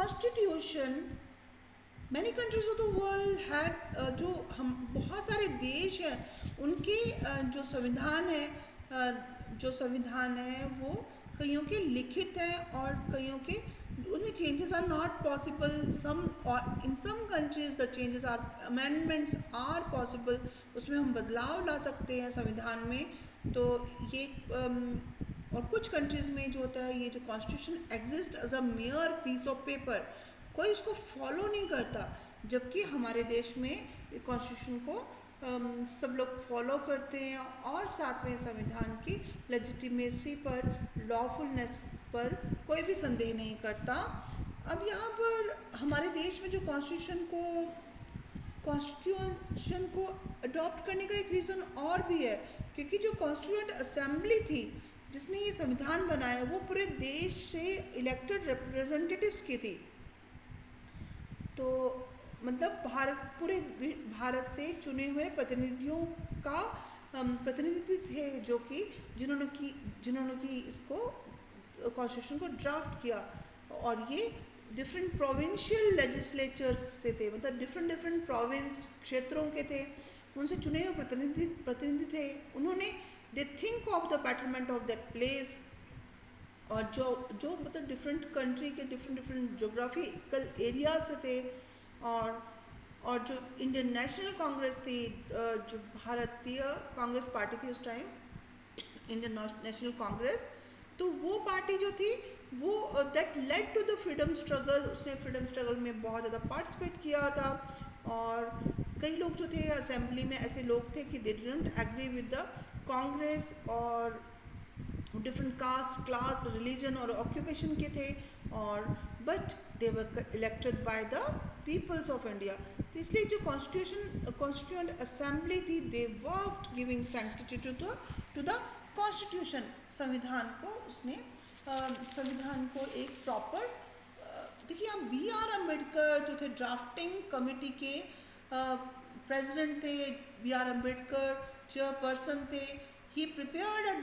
Constitution many countries of the world had, जो हम बहुत सारे देश हैं उनके जो संविधान है, जो संविधान है वो कईयों के लिखित हैं और कईयों के उनमें changes are not possible. Some और in some countries the changes or amendments are possible, उसमें हम बदलाव ला सकते हैं संविधान में। तो ये और कुछ कंट्रीज़ में जो होता है, ये जो constitution exist as a mere piece of paper, कोई उसको फॉलो नहीं करता, जबकि हमारे देश में कॉन्स्टिट्यूशन को सब लोग फॉलो करते हैं और साथ में संविधान की लेजिटिमेसी पर, लॉफुलनेस पर कोई भी संदेह नहीं करता। अब यहाँ पर हमारे देश में जो कॉन्स्टिट्यूशन को अडॉप्ट करने का एक रीज़न और भी है, क्योंकि जो कॉन्स्टिट्यूएंट असेंबली थी जिसने ये संविधान बनाया, वो पूरे देश से इलेक्टेड रिप्रेजेंटेटिव्स की थी। तो मतलब पूरे भारत से चुने हुए प्रतिनिधियों का प्रतिनिधि थे, जो कि जिन्होंने की इसको कॉन्स्टिट्यूशन को ड्राफ्ट किया। और ये डिफरेंट प्रोविंशियल लेजिस्लेचर्स से थे, मतलब डिफरेंट प्रोविंस क्षेत्रों के थे, उनसे चुने हुए प्रतिनिधि थे। उन्होंने they think of the betterment of that place, और जो मतलब डिफरेंट कंट्री के डिफरेंट जोग्राफिकल एरिया से थे। और जो इंडियन नेशनल कांग्रेस थी, जो भारतीय कांग्रेस पार्टी थी उस टाइम, इंडियन नेशनल कांग्रेस, तो वो पार्टी जो थी वो that led to the freedom struggle, उसने फ्रीडम स्ट्रगल में बहुत ज़्यादा पार्टिसिपेट किया था। और कई लोग जो थे असेंबली में, ऐसे लोग थे कि they didn't agree with the Congress, और डिफरेंट कास्ट, क्लास, रिलीजन और ऑक्यूपेशन के थे, और but they were elected by the people's of India. तो इसलिए जो कॉन्स्टिट्यूएंट असेंबली थी, they worked giving sanctity to the constitution. संविधान को उसने संविधान को एक प्रॉपर, देखिए आप B.R. अम्बेडकर जो थे ड्राफ्टिंग कमेटी के प्रेसिडेंट थे, B.R. अम्बेडकर चेयरपर्सन थे। He prepared a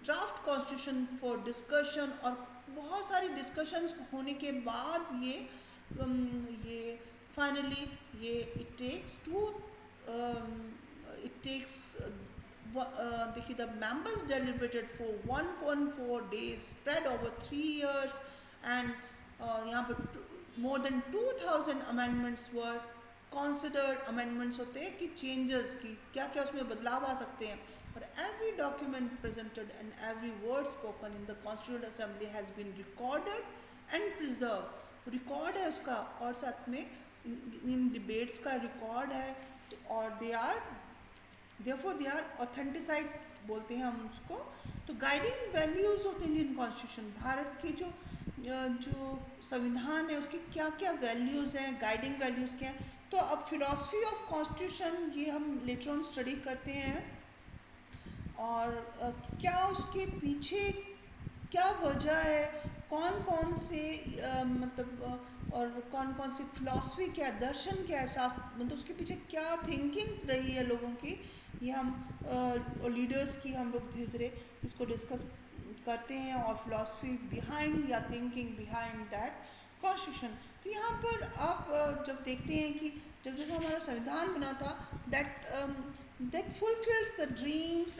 draft constitution for discussion, और बहुत सारी डिस्कशंस होने के बाद ये फाइनली ये इट टेक्स देखिए the members deliberated for 114 days spread over 3 years, and यहाँ पर more than 2000 amendments were considered। amendments होते हैं कि changes की क्या क्या उसमें बदलाव आ सकते हैं, और every document presented and every word spoken in the Constituent Assembly has been recorded and preserved। Record है उसका, और साथ में इन डिबेट्स का रिकॉर्ड है, और therefore they are ऑथेंटिसाइड बोलते हैं हम उसको। तो guiding values of the Indian constitution, Bharat की जो संविधान है उसकी क्या क्या वैल्यूज हैं, गाइडिंग वैल्यूज क्या हैं। तो अब फिलॉसफी ऑफ कॉन्स्टिट्यूशन ये हम लेटर ऑन स्टडी करते हैं, और क्या उसके पीछे क्या वजह है, कौन कौन से और कौन कौन सी फिलॉसफी, क्या दर्शन, क्या है शास्त्र, मतलब उसके पीछे क्या थिंकिंग रही है लोगों की, ये हम और लीडर्स की हम लोग धीरे धीरे इसको डिस्कस करते हैं, और फिलॉसफी बिहाइंड या थिंकिंग बिहाइंड दैट कॉन्स्टिट्यूशन। तो यहाँ पर आप जब देखते हैं कि जब हमारा संविधान बना था, दैट फुलफिल्स द ड्रीम्स,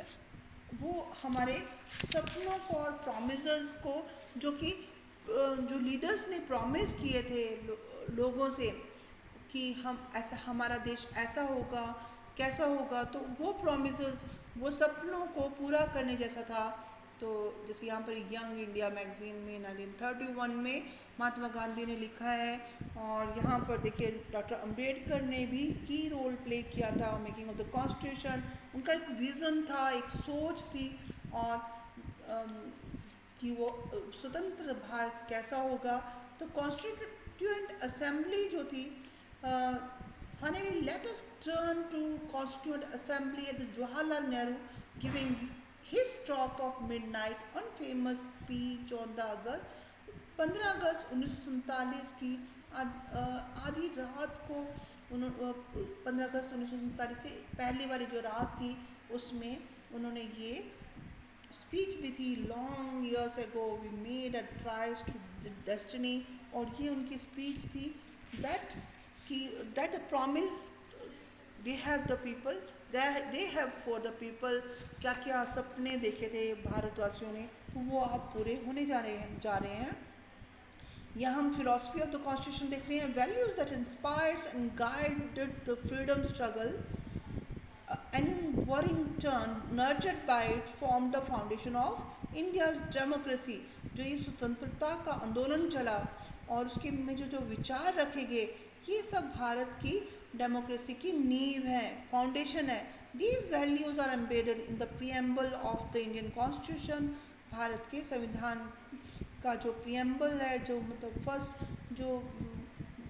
वो हमारे सपनों को और प्रॉमिसेस को, जो लीडर्स ने प्रॉमिस किए थे लोगों से कि हम ऐसा, हमारा देश ऐसा होगा, कैसा होगा, तो वो प्रॉमिसेस, वो सपनों को पूरा करने जैसा था। तो जैसे यहाँ पर यंग इंडिया मैगजीन में 1931 में महात्मा गांधी ने लिखा है, और यहाँ पर देखिए डॉक्टर अंबेडकर ने भी की रोल प्ले किया था मेकिंग ऑफ द कॉन्स्टिट्यूशन। उनका एक विज़न था, एक सोच थी, और कि वो स्वतंत्र भारत कैसा होगा। तो कॉन्स्टिट्यूएंट असेंबली जो थी, finally let us turn to Constituent Assembly at the Jawaharlal Nehru giving his talk of midnight on famous speech on the 15 अगस्त 1947 की आधी रात को, 15 अगस्त 1947 से पहले वाली जो रात थी उसमें उन्होंने ये स्पीच दी थी। Long years ago we made a tryst to destiny, और ये उनकी स्पीच थी दैट कि that the promise they have the people, they have for the people, क्या क्या सपने देखे थे भारतवासियों ने, तो वो अब पूरे होने जा रहे हैं। यहाँ हम फिलोसफी ऑफ द कॉन्स्टिट्यूशन देख रहे हैं, values that inspires and guided the freedom struggle and were in turn nurtured by it formed the foundation of India's democracy। जो ये स्वतंत्रता का आंदोलन चला और उसके में जो विचार रखे गए, ये सब भारत की डेमोक्रेसी की नींव है, फाउंडेशन है। These values are embedded in the preamble of the Indian Constitution। Bharat के संविधान का जो प्रियम्बल है, जो मतलब फर्स्ट जो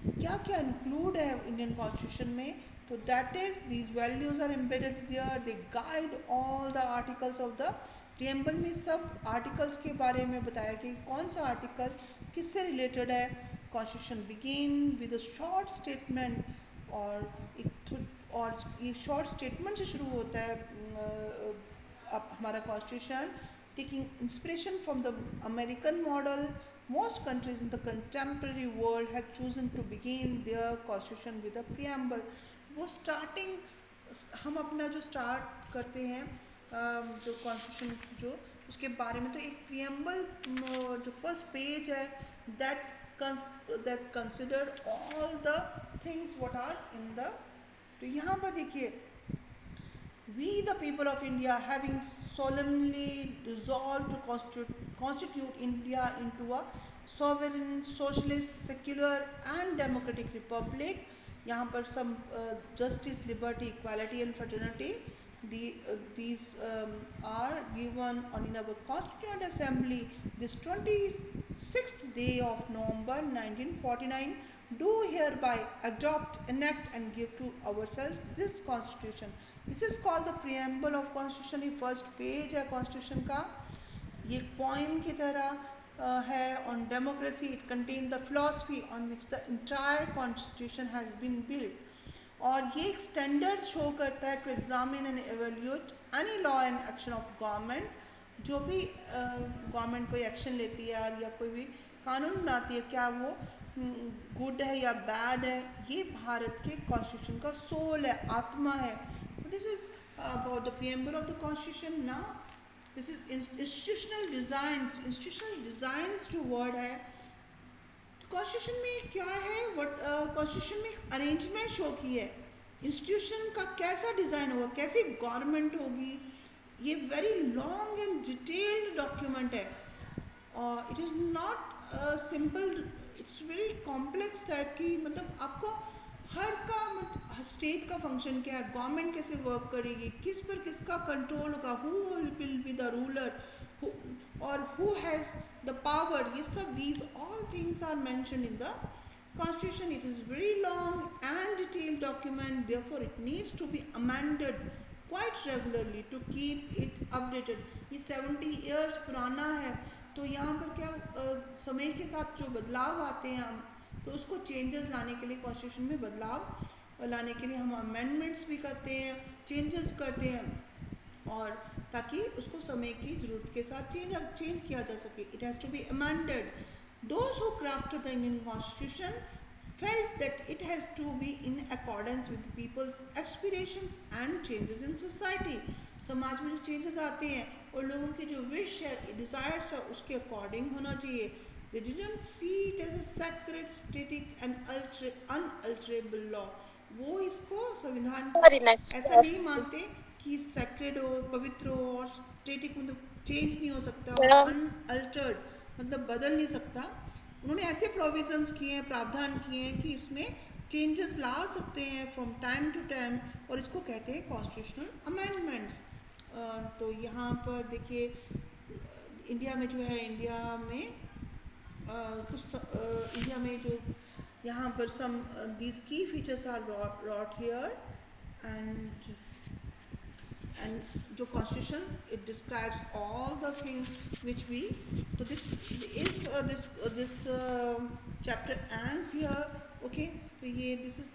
क्या क्या इंक्लूड है इंडियन कॉन्स्टिट्यूशन में, तो that is these values are embedded there, they guide all the articles of the preamble में। सब आर्टिकल्स के बारे में बताया कि कौन सा आर्टिकल किससे रिलेटेड है। Constitution begin with a short statement, और ये शॉर्ट स्टेटमेंट से शुरू होता है अब हमारा constitution, taking inspiration from the American model. Most countries in the contemporary world have chosen to begin their constitution with a preamble। वो स्टार्टिंग, हम अपना जो स्टार्ट करते हैं जो कॉन्स्टिट्यूशन जो उसके बारे में, तो एक प्रियम्बल जो फर्स्ट पेज है that consider all the things what are in the, तो यहाँ पर देखिए, we the people of India having solemnly resolved to constitute India into a sovereign, socialist, secular and democratic republic। यहाँ पर some justice, liberty, equality and fraternity, these are given on in our Constituent Assembly this 26th day of November 1949, do hereby adopt, enact and give to ourselves this constitution। This is called the preamble of constitution. ये first page है constitution का, ये poem की तरह है on democracy. It contain the philosophy on which the entire constitution has been build, और ये एक स्टैंडर्ड शो करता है to examine and evaluate any law and action of government. जो भी गवर्नमेंट कोई एक्शन लेती है या कोई भी कानून बनाती है, क्या वो गुड है या बैड है, ये भारत के कॉन्स्टिट्यूशन का सोल है, आत्मा है। This is about the preamble of the constitution। Now this is institutional designs। institutional designs जो word है, तो constitution में क्या है, what constitution में एक arrangement शो की है, institution का कैसा डिज़ाइन होगा, कैसी गवर्नमेंट होगी। ये very long and detailed document है, और it is not simple, it's very complex type की, मतलब आपको हर का स्टेट का फंक्शन क्या है, गवर्नमेंट कैसे वर्क करेगी, किस पर किसका कंट्रोल होगा, who will be the ruler और हु हैज़ द पावर, ये सब these all things are mentioned in the constitution. It is very long and detailed document, therefore it needs to be amended quite regularly to keep it updated. ये 70 years पुराना है, तो यहाँ पर क्या समय के साथ जो बदलाव आते हैं, तो उसको चेंजेस लाने के लिए, कॉन्स्टिट्यूशन में बदलाव लाने के लिए हम अमेंडमेंट्स भी करते हैं, चेंजेस करते हैं, और ताकि उसको समय की ज़रूरत के साथ चेंज किया जा सके। It has to be amended. Those who crafted the Indian constitution felt that it has to be in accordance with people's aspirations and changes in society. समाज में जो चेंजेस आते हैं और लोगों के जो विश है, डिज़ायर्स है, उसके अकॉर्डिंग होना चाहिए। They didn't see it as a sacred, static and unalterable law। वो इसको संविधान ऐसा नहीं मानते कि sacred हो, पवित्र हो, और static मतलब चेंज नहीं हो सकता, और unaltered मतलब बदल नहीं सकता। उन्होंने ऐसे प्रोविजंस किए हैं, प्रावधान किए हैं कि इसमें चेंजेस ला सकते हैं फ्रॉम टाइम टू टाइम, और इसको कहते हैं कॉन्स्टिट्यूशनल अमेंडमेंट्स। तो यहाँ पर देखिए, इंडिया में जो है, इंडिया में इंडिया में जो यहाँ पर some these key features are brought here, and जो constitution it describes all the things which we, so this is this chapter ends here, okay। तो ये this is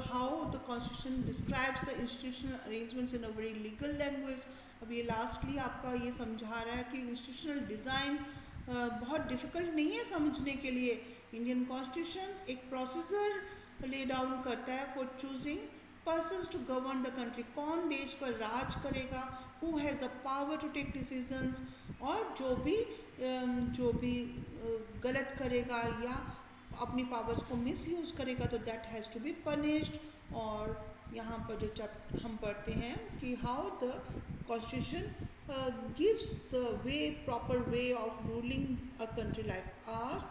how the constitution describes the institutional arrangements in a very legal language। अब ये lastly आपका ये समझा रहा है कि institutional design बहुत डिफ़िकल्ट नहीं है समझने के लिए। इंडियन कॉन्स्टिट्यूशन एक प्रोसीजर ले डाउन करता है for choosing persons to govern the country, कौन देश पर राज करेगा, who has the power to take decisions, और जो भी गलत करेगा या अपनी पावर्स को मिसयूज़ करेगा तो that has to be punished. और यहाँ पर जो हम पढ़ते हैं कि how the constitution gives the way proper way of ruling a country like ours